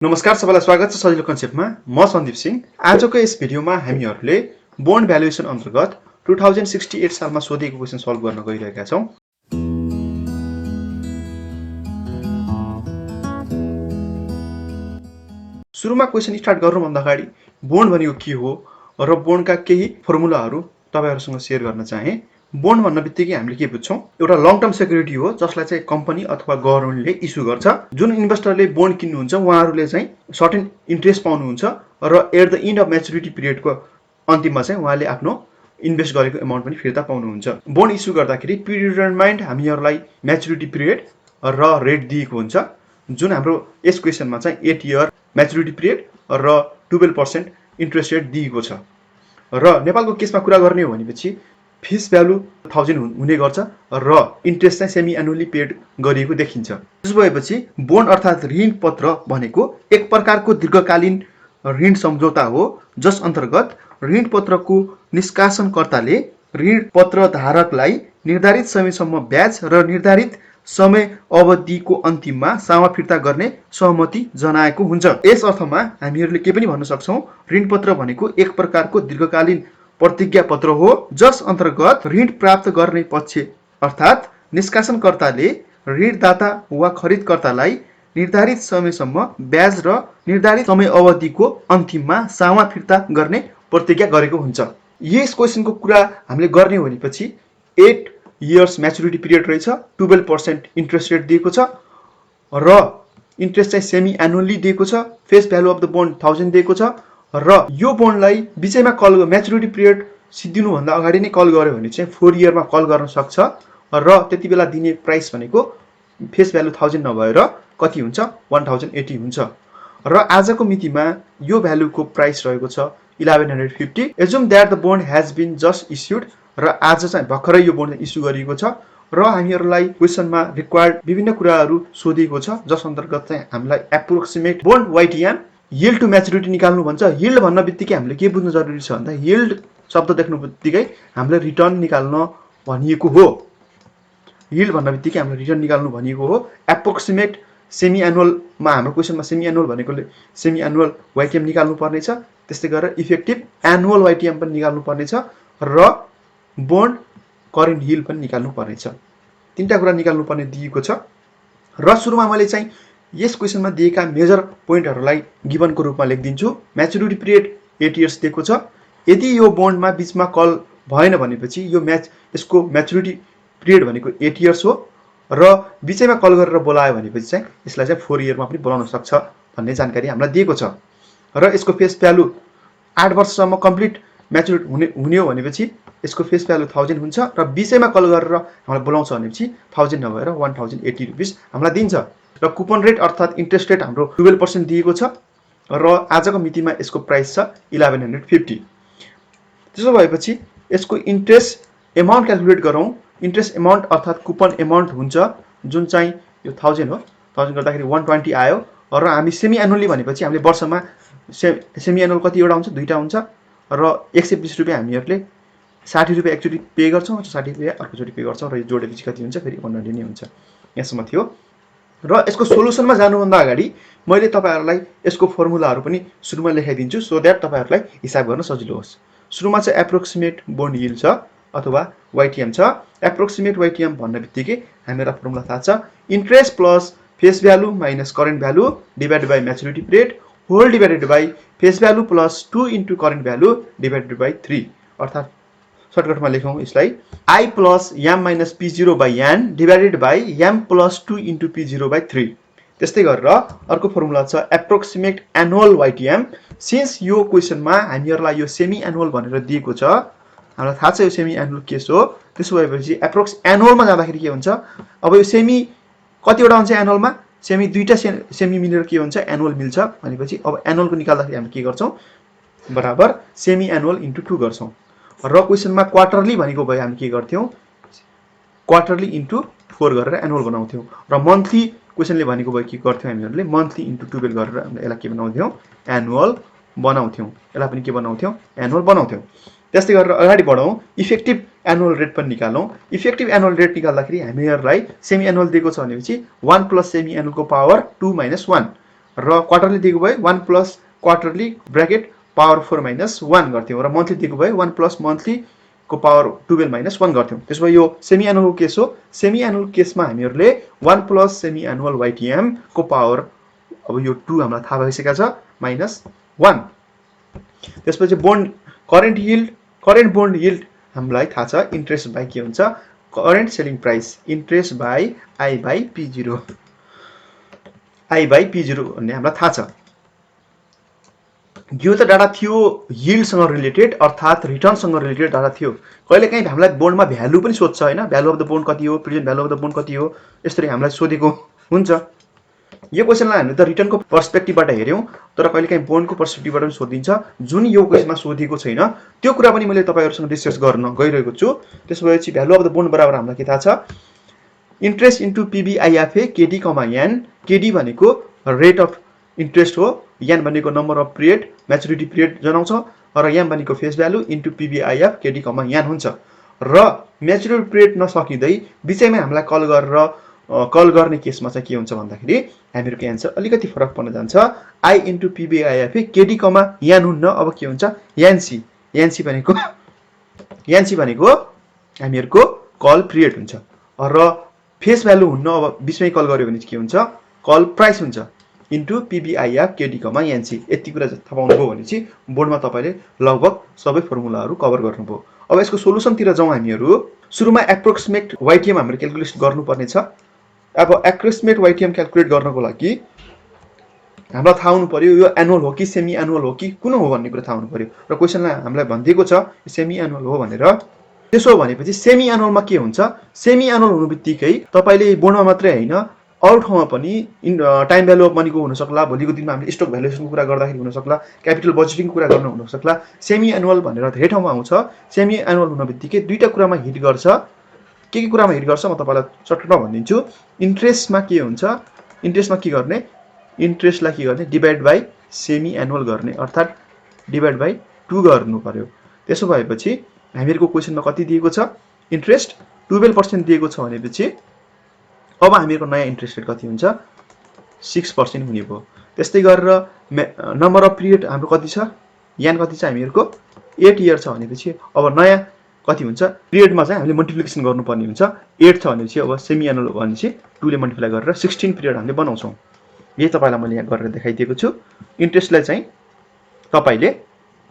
नमस्कार सबैलाई स्वागत छ सजिलो कन्सेप्टमा म सन्दीप सिंह। आजको यस भिडियोमा हामीहरूले बोन्ड भ्यालुएसन अन्तर्गत 2068 सालमा सोधिएको क्वेशन सल्भ गर्न गइरहेका छौं। सुरुमा क्वेशन स्टार्ट गर्नुभन्दा अगाडि बोन्ड भनेको के हो र बोन्डका केही फर्मुलाहरू तपाईहरुसँग शेयर गर्न चाहे। बोन्ड भन्न बित्तिकै हामीले के बुझ्छौं, एउटा लङ टर्म सेक्युरिटी हो जसलाई चाहिँ कम्पनी अथवा गभर्नमेन्टले इस्यु गर्छ। जुन इन्भेस्टरले बोन्ड किन्नुहुन्छ उहाँहरूले चाहिँ सर्टेन इन्ट्रेस्ट पाउनुहुन्छ र at the end of maturity पिरियडको अन्तिममा चाहिँ उहाँले आफ्नो इन्भेस्ट गरेको अमाउन्ट पनि फिर्ता पाउनुहुन्छ। बोन्ड इस्यु गर्दाखेरि प्रिडिटरमाइन्ड हामीहरूलाई म्याच्युरिटी पिरियड र रेट दिएको हुन्छ। जुन हाम्रो यस क्वेशनमा चाहिँ 8 इयर म्याच्युरिटी पिरियड र 12% इन्ट्रेस्ट रेट दिएको छ। र नेपालको केसमा कुरा गर्ने हो भनेपछि फिस भ्यालु 1000 हुने गर्छ र इन्ट्रेस्ट चाहिँ सेमी एनुअली पेड गरिएको देखिन्छ। त्यसो भएपछि बोन्ड अर्थात् ऋण पत्र भनेको एक प्रकारको दीर्घकालीन ऋण सम्झौता हो जस अन्तर्गत ऋण पत्रको निष्कासनकर्ताले ऋण पत्र धारकलाई निर्धारित समयसम्म ब्याज र निर्धारित समय अवधिको अन्तिममा सामा फिर्ता गर्ने सहमति जनाएको हुन्छ। यस अर्थमा हामीहरूले के पनि भन्न सक्छौं, ऋण पत्र भनेको एक प्रकारको दीर्घकालीन प्रतिज्ञा पत्र हो जस अन्तर्गत ऋण प्राप्त गर्ने पक्ष अर्थात् निष्कासनकर्ताले ऋणदाता वा खरिदकर्तालाई निर्धारित समयसम्म ब्याज र निर्धारित समय अवधिको अन्तिममा सामा फिर्ता गर्ने प्रतिज्ञा गरेको हुन्छ। यस क्वेशनको कुरा हामीले गर्ने हो भनेपछि 8 इयर्स म्याच्युरिटी पिरियड रहेछ, 12% इन्ट्रेस्ट रेट दिएको छ र इन्ट्रेस्ट चाहिँ सेमी एनुअली दिएको छ। Face value of the bond 1000 दिएको छ र यो बोन्डलाई बिचैमा कल म्याच्युरिटी पिरियड सिद्धिनु भन्दा अगाडि नै कल गर्यो भने चाहिँ 4 इयरमा कल गर्न सक्छ र त्यति बेला दिने प्राइस भनेको फेस भ्यालु 1000 नभएर कति हुन्छ 1080 हुन्छ। र आजको मितिमा यो भ्यालुको प्राइस रहेको छ 1150। Assume that the bond has been just issued र आज चाहिँ भर्खरै यो बोन्ड इस्यु गरिएको छ र हामीहरूलाई क्वेशनमा रिक्वायर्ड विभिन्न कुराहरू सोधिएको छ जस अन्तर्गत चाहिँ हामीलाई approximate bond YTM yield to maturity निकाल्नु भन्छ। यील्ड भन्न बित्तिकै हामीले के बुझ्नु जरुरी छ भन्दा यील्ड शब्द देख्नु बित्तिकै हामीले रिटर्न निकाल्न भनिएको हो। यील्ड भन्न बित्तिकै हामीले रिटर्न निकाल्नु भनिएको हो। एप्रोक्सिमेट सेमी एनुअलमा हाम्रो क्वेशनमा सेमी एनुअल भनेकोले सेमी एनुअल वाइटिएम निकाल्नु पर्नेछ। त्यस्तै गरेर इफेक्टिभ एनुअल वाइटिएम पनि निकाल्नु पर्नेछ र बोन्ड करेन्ट यील्ड पनि निकाल्नु पर्नेछ। तीनटा कुरा निकाल्नु पर्ने दिएको छ र सुरुमा मैले चाहिँ यस क्वेशनमा दिएका मेजर पोइन्टहरूलाई गिभनको रूपमा लेखिदिन्छु। म्याच्युरिटी पिरियड 8 इयर्स दिएको छ। यदि यो बोन्डमा बीचमा कल भएन भनेपछि यो यसको म्याच्युरिटी पिरियड भनेको 8 इयर्स हो र बीचैमा कल गरेर बोलायो भनेपछि चाहिँ यसलाई चाहिँ 4 इयरमा पनि बोलाउन सक्छ भन्ने जानकारी हामीलाई दिएको छ। र यसको फेस भ्यालु 8 वर्षसम्म कम्प्लिट म्याच्युर हुने हो भनेपछि यसको फेस भ्यालु 1000 हुन्छ र बीचैमा कल गरेर हामीलाई बोलाउँछ भनेपछि 1000 नभएर 1080 रुपैयाँ हामीलाई दिन्छ। र कुपन रेट अर्थात् इन्ट्रेस्ट रेट हाम्रो 12% दिएको छ र आजको मितिमा यसको प्राइस छ 1150। त्यसो भएपछि यसको इन्ट्रेस्ट एमाउन्ट क्याल्कुलेट गरौँ। इन्ट्रेस्ट एमाउन्ट अर्थात् कुपन एमाउन्ट हुन्छ जुन चाहिँ यो 1000 हो। 1000 गर्दाखेरि 120 आयो र हामी सेमी एनुअली भनेपछि हामीले वर्षमा सेमी एनुअल कतिवटा हुन्छ, दुईटा हुन्छ र 120 रुपैयाँ हामीहरूले 60 रुपैयाँ एकचोटि पे गर्छौँ, 60 रुपैयाँ अर्कोचोटि पे गर्छौँ र यो जोडेपछि कति हुन्छ फेरि 120 नै हुन्छ। यहाँसम्म थियो र यसको सोलुसनमा जानुभन्दा अगाडि मैले तपाईहरुलाई यसको फर्मुलाहरू पनि सुरुमा लेखाइदिन्छु सो दैट तपाईहरुलाई हिसाब गर्न सजिलो होस्। सुरुमा चाहिँ एप्रोक्सिमेट बोन्ड यील्ड छ अथवा वाइटिएम छ। एप्रोक्सिमेट वाइटिएम भन्न बित्तिकै हामीलाई फर्मुला थाहा छ, interest plus face value minus current value divided by maturity period whole divided by face value plus 2 into current value divided by 3 अर्थात् सर्टकटमा लेखौँ यसलाई I plus m minus p0 by n divided by m plus 2 into p0 by 3। त्यस्तै गरेर अर्को formula छ approximate annual वाइटिएम। Since यो क्वेशनमा हामीहरूलाई यो सेमी एनुअल भनेर दिएको छ, हामीलाई थाहा छ यो सेमी एनुअल केस हो। त्यसो भएपछि एप्रोक्स एनुअलमा जाँदाखेरि के हुन्छ, अब यो सेमी कतिवटा हुन्छ एनुअलमा, सेमी दुईटा सेमी मिलेर के हुन्छ एनुअल मिल्छ भनेपछि अब एनुअलको निकाल्दाखेरि हामी के गर्छौँ बराबर सेमी एनुअल इन्टु 2 गर्छौँ र क्वेशनमा क्वार्टरली भनेको भए हामी के गर्थ्यौं क्वार्टरली इन्टु 4 गरेर एनुअल बनाउँथ्यौं र मन्थली क्वेशनले भनेको भए के गर्थ्यौं हामीहरूले मन्थली इन्टु 12 गरेर हामीले यसलाई के बनाउँथ्यौं एनुअल बनाउँथ्यौं। यसलाई पनि के बनाउँथ्यौं एनुअल बनाउँथ्यौं। त्यस्तै गरेर अगाडि बढौं, इफेक्टिभ एनुअल रेट पनि निकालौं। इफेक्टिभ एनुअल रेट निकाल्दाखेरि हामीहरूलाई सेमी एनुअल दिएको छ भनेपछि 1 प्लस सेमी एनुअल को पावर 2 माइनस 1 र क्वार्टरली दिएको भए 1 plus quarterly bracket power 4 minus 1 गर्थ्यौँ र मन्थली दिएको भए 1 प्लस मन्थली को पावर 12 माइनस 1 गर्थ्यौँ। त्यसो भए यो सेमी एनुअल केस हो। सेमी एनुअल केसमा हामीहरूले 1 प्लस सेमी एनुअल वाइटिएम को पावर अब यो 2 हामीलाई थाहा भइसकेको छ माइनस 1। त्यसपछि बोन्ड करेन्ट बोन्ड यिल्ड हामीलाई थाहा छ इन्ट्रेस्ट बाई के हुन्छ current selling price interest by I by P0 भन्ने हामीलाई थाहा छ। यो त डाटा थियो यिल्डसँग रिलेटेड अर्थात् रिटर्नसँग रिलेटेड डाटा थियो। कहिलेकाहीँ हामीलाई बोन्डमा भ्यालु पनि सोध्छ होइन, भ्यालु अफ द बोन्ड कति हो, present value of the bond कति हो, यसरी हामीलाई सोधेको हुन्छ। यो क्वेसनलाई हामी त रिटर्नको पर्सपेक्टिभबाट हेऱ्यौँ, तर कहिलेकाहीँ बोन्डको पर्सपेक्टिभबाट पनि सोधिन्छ, जुन यो क्वेसनमा सोधेको छैन त्यो कुरा पनि मैले तपाईँहरूसँग डिस्कस गर्न गइरहेको छु। त्यसो भएपछि भ्यालु अफ द बोन्ड बराबर हामीलाई के थाहा छ interest into PBIFA KD comma N. KD भनेको रेट अफ इन्ट्रेस्ट हो, एन भनेको number of period maturity period जनाउँछ र एम भनेको face value into PBIF KD comma N हुन्छ। र म्याचुरिटी पिरियड नसकिँदै बिचैमा हामीलाई कल गर्ने केसमा चाहिँ के हुन्छ भन्दाखेरि हामीहरूको एन्सर अलिकति फरक पर्न जान्छ। I into PBIFA KD comma N हुन्न, अब के हुन्छ एनसी भनेको हामीहरूको कल पिरियड हुन्छ र फेस भ्यालु हुन्न, अब बिचमै कल गर्यो भने के हुन्छ कल प्राइस हुन्छ इन्टु PBIF केडी कमा एनसी। यति कुरा थाहा पाउनुभयो भने चाहिँ बोर्डमा तपाईँले लगभग सबै फर्मुलाहरू कभर गर्नुभयो। अब यसको सोलुसनतिर जाउँ हामीहरू। सुरुमा एप्रोक्सिमेट वाइटिएम हामीले क्यालकुलेट गर्नुपर्ने छ। अब एप्रोक्सिमेट वाइटिएम क्यालकुलेट गर्नको लागि हामीलाई थाहा हुनु पर्यो यो एनुअल हो कि सेमी एनुअल हो कि कुन हो भन्ने कुरा थाहा हुनु पर्यो र क्वेसनलाई हामीलाई भनिदिएको छ सेमी एनुअल हो भनेर। त्यसो भनेपछि सेमी एनुअलमा के हुन्छ, सेमी एनुअल हुनु बित्तिकै तपाईँले बोर्डमा मात्रै होइन अरू ठाउँमा पनि टाइम भ्यालु अफ मनीको हुनसक्ला, भोलिको दिनमा हामीले स्टक भ्यालुएसनको कुरा गर्दाखेरि हुनसक्ला, क्यापिटल बजेटिङको कुरा गर्न हुनसक्ला। सेमी एनुअल भनेर धेरै ठाउँमा आउँछ। सेमी एनुअल हुन बित्तिकै दुईवटा कुरामा हिट गर्छ। के कुरामा हिट गर्छ म तपाईँलाई चट्टमा भनिदिन्छु। इन्ट्रेस्टमा के हुन्छ, इन्ट्रेस्टमा के गर्ने, इन्ट्रेस्टलाई के गर्ने डिभाइड बाई सेमी एनुअल गर्ने अर्थात् डिभाइड बाई 2 गर्नु पर्यो। त्यसो भएपछि हामीहरूको क्वेसनमा कति दिएको छ इन्ट्रेस्ट 12% दिएको छ भनेपछि अब हामीहरूको नयाँ इन्ट्रेस्ट रेट कति हुन्छ 6% हुने भयो। त्यस्तै गरेर नम्बर अफ पिरियड हाम्रो कति छ यान कति छ हामीहरूको 8 इयर छ भनेपछि अब नयाँ कति हुन्छ पिरियडमा चाहिँ हामीले मल्टिप्लिकेसन गर्नुपर्ने हुन्छ। 8 छ भनेपछि अब सेमी एनुअल भनेपछि 2 ले मल्टिप्लाई गरेर 16 पिरियड हामीले बनाउँछौँ। यही तपाईँलाई मैले यहाँ गरेर देखाइदिएको छु। इन्ट्रेस्टलाई चाहिँ तपाईँले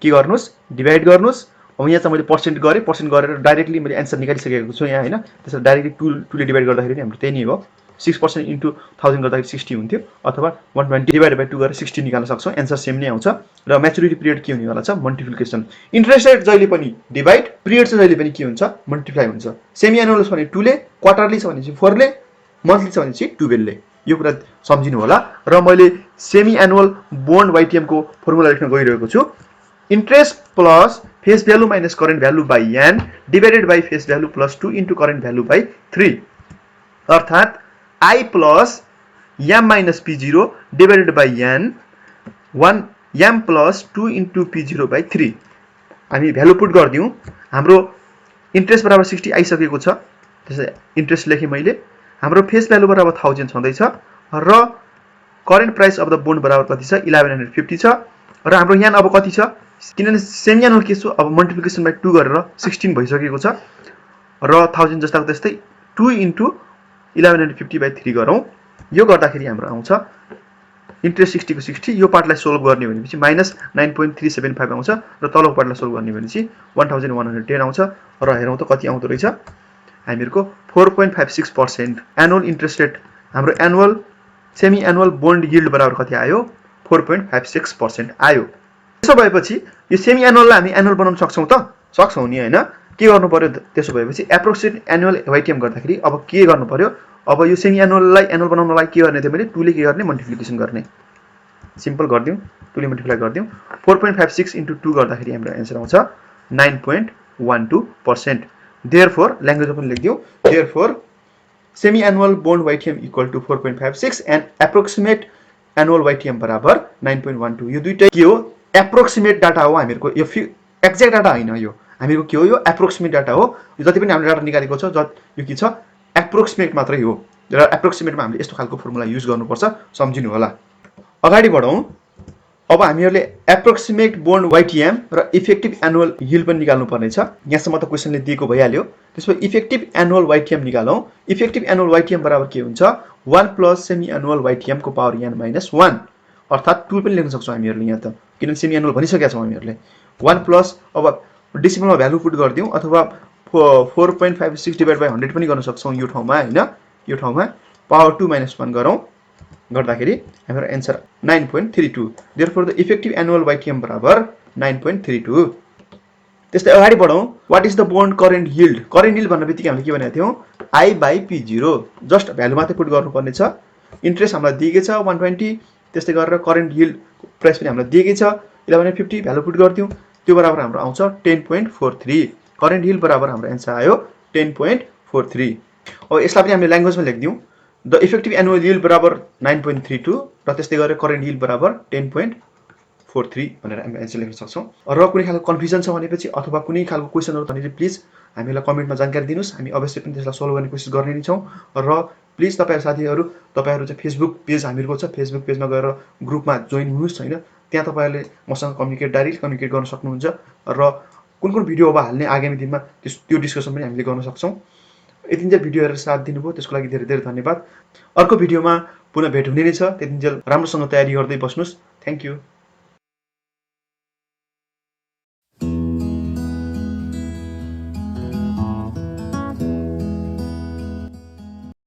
के गर्नुहोस् डिभाइड गर्नुहोस्। अब यहाँ चाहिँ मैले पर्सेन्ट गरेँ, पर्सेन्ट गरेर डाइरेक्टली मैले एन्सर निकालिसकेको छु यहाँ होइन। त्यसरी डाइरेक्टली 2 ले डिभाइड गर्दाखेरि पनि हाम्रो त्यही नै हो। 6% इन्टु 1000 गर्दाखेरि 60 हुन्थ्यो अथवा 120 डिभाइड बाई 2 गरेर 60 निकाल्न सक्छौँ। एन्सर सेम नै आउँछ र म्याचुरिटी पिरियड के हुनेवाला छ मल्टिप्लिकेसन। इन्ट्रेस्ट रेट जहिले पनि डिभाइड, पिरियड चाहिँ जहिले पनि के हुन्छ मल्टिप्लाई हुन्छ। सेमी एनुअल छ भने 2 ले, क्वार्टरली छ भने चाहिँ 4 ले, मन्थली छ भने चाहिँ 12 ले। यो कुरा सम्झिनु होला। र मैले सेमी एनुअल बोन्ड वाइटिएम को फर्मुला लेख्न गइरहेको छु। Interest plus face value minus current value by N divided by face value plus 2 into current value by 3 अर्थात् I plus M minus P0 divided by N 1 M plus 2 into P0 by 3। हामी value put गरिदिउँ। हाम्रो interest बराबर 60 आइसकेको छ। त्यसै interest लेखेँ मैले। हाम्रो फेस भ्यालु बराबर 1000 छँदैछ र current price of the bond बराबर कति छ 1150 छ र हाम्रो यान अब कति छ किनभने सेमी एनुअल केस हो। अब मल्टिप्लिकेसन बाई 2 गरेर 16 भइसकेको छ र 1000 जस्ताको त्यस्तै 2 इन्टु 1150 बाई 3 गरौँ। यो गर्दाखेरि हाम्रो आउँछ इन्ट्रेस्ट 60 को 60। यो पार्टलाई सोल्भ गर्ने भनेपछि माइनस 9.375 आउँछ र तलको पार्टलाई सोल्भ गर्ने भनेपछि 1110 आउँछ र हेरौँ त कति आउँदो रहेछ हामीहरूको 4.56% एनुअल इन्ट्रेस्ट रेट। हाम्रो annual semi annual bond yield बराबर कति आयो 4.56% आयो। त्यसो भएपछि यो सेमी एनुअललाई हामी एनुअल बनाउन सक्छौँ त सक्छौँ नि होइन। के गर्नु पर्यो त्यसो भएपछि एप्रोक्सिमेट एनुअल वाइटिएम गर्दाखेरि अब के गर्नु पर्यो, अब यो सेमी एनुअललाई एनुअल बनाउनलाई के गर्ने थियो मैले 2 ले के गर्ने मल्टिप्लिकेसन गर्ने। सिम्पल गरिदिउँ 2 ले मल्टिप्लाई गरिदिउँ। 4.56 इन्टु 2 गर्दाखेरि हाम्रो एन्सर आउँछ 9.12%। देयरफोर ल्याङ्ग्वेजमा पनि लेखिदिउँ। Therefore semi annual bond YTM equal to 4.56 and approximate annual YTM बराबर 9.12। यो दुईटै के हो एप्रोक्सिमेट डाटा हो हामीहरूको। यो एक्ज्याक्ट डाटा होइन, यो हामीहरूको के हो यो एप्रोक्सिमेट डाटा हो। जति पनि हामीले डाटा निकालेको छ यो के छ एप्रोक्सिमेट मात्रै हो र एप्रोक्सिमेटमा हामीले यस्तो खालको फर्मुला युज गर्नुपर्छ सम्झिनु होला। अगाडि बढौँ। अब हामीहरूले एप्रोक्सिमेट बोन्ड वाइटिएम र इफेक्टिभ एनुअल यिल्ड पनि निकाल्नु पर्नेछ। यहाँसम्म त क्वेसनले दिएको भइहाल्यो। त्यसपछि effective annual वाइटिएम निकालौँ। Effective annual YTM बराबर के हुन्छ 1 प्लस सेमी एनुअल वाइटिएम को पावर n माइनस 1 अर्थात् 2 पनि लेख्न सक्छौँ हामीहरूले यहाँ त, किनभने सेमी एनुअल भनिसकेका छौँ हामीहरूले। 1 प्लस अब डेसिमलमा भ्यालु पुट गरिदिउँ अथवा 4.56 डिभाइड बाई 100 पनि गर्न सक्छौँ यो ठाउँमा हैन, यो ठाउँमा पावर 2 माइनस 1 गरौँ गर्दाखेरि हाम्रो answer 9.32। Therefore the effective annual YTM बराबर 9.32। त्यस्तै अगाडि बढौँ। What is the bond current yield? Current yield भन्ने बित्तिकै हामीले के भनेको थियौँ I by P0, just value मात्रै पुट गर्नुपर्ने छ। इन्ट्रेस्ट हामीलाई दिएकै छ 120, त्यस्तै गरेर करेन्ट यिल्ड प्राइस पनि हामीलाई दिएकै छ 1150, भ्यालु पुट गरिदिउँ त्यो बराबर हाम्रो आउँछ 10.43। करेन्ट यिल्ड बराबर हाम्रो एन्सर आयो 10.43। अब यसलाई पनि हामीले ल्याङ्ग्वेजमा लेखिदिउँ। द इफेक्टिभ एनुअल यिल्ड बराबर 9.32 र त्यस्तै गरेर करेन्ट यिल्ड बराबर 10.43 भनेर हामी एन्सर लेख्न सक्छौँ। र कुनै खालको कन्फ्युजन छ भनेपछि अथवा कुनै खालको क्वेसनहरु छ भने प्लिज हामीलाई कमेन्टमा जानकारी दिनुस्, हामी अवश्य पनि त्यसलाई सल्भ गर्ने कोसिस गर्ने नै छौँ। र प्लिज तपाईहरु साथीहरु चाहिँ फेसबुक पेज हामीहरूको छ, फेसबुक पेजमा गएर ग्रुपमा जोइन हुनुहोस् हैन, त्यहाँ तपाईहरुले मसँग डाइरेक्ट कम्युनिकेट गर्न सक्नुहुन्छ र कुन कुन भिडियो अब हाल्ने आगामी दिनमा त्यो डिस्कसन पनि हामीले गर्न सक्छौँ। यतिन्जेल भिडियो हेरेर साथ दिनुभयो त्यसको लागि धेरै धेरै धन्यवाद। अर्को भिडियोमा पुनः भेट हुने नै छ, त्यतिन्जेल राम्रोसँग तयारी गर्दै बस्नुस्। Thank you.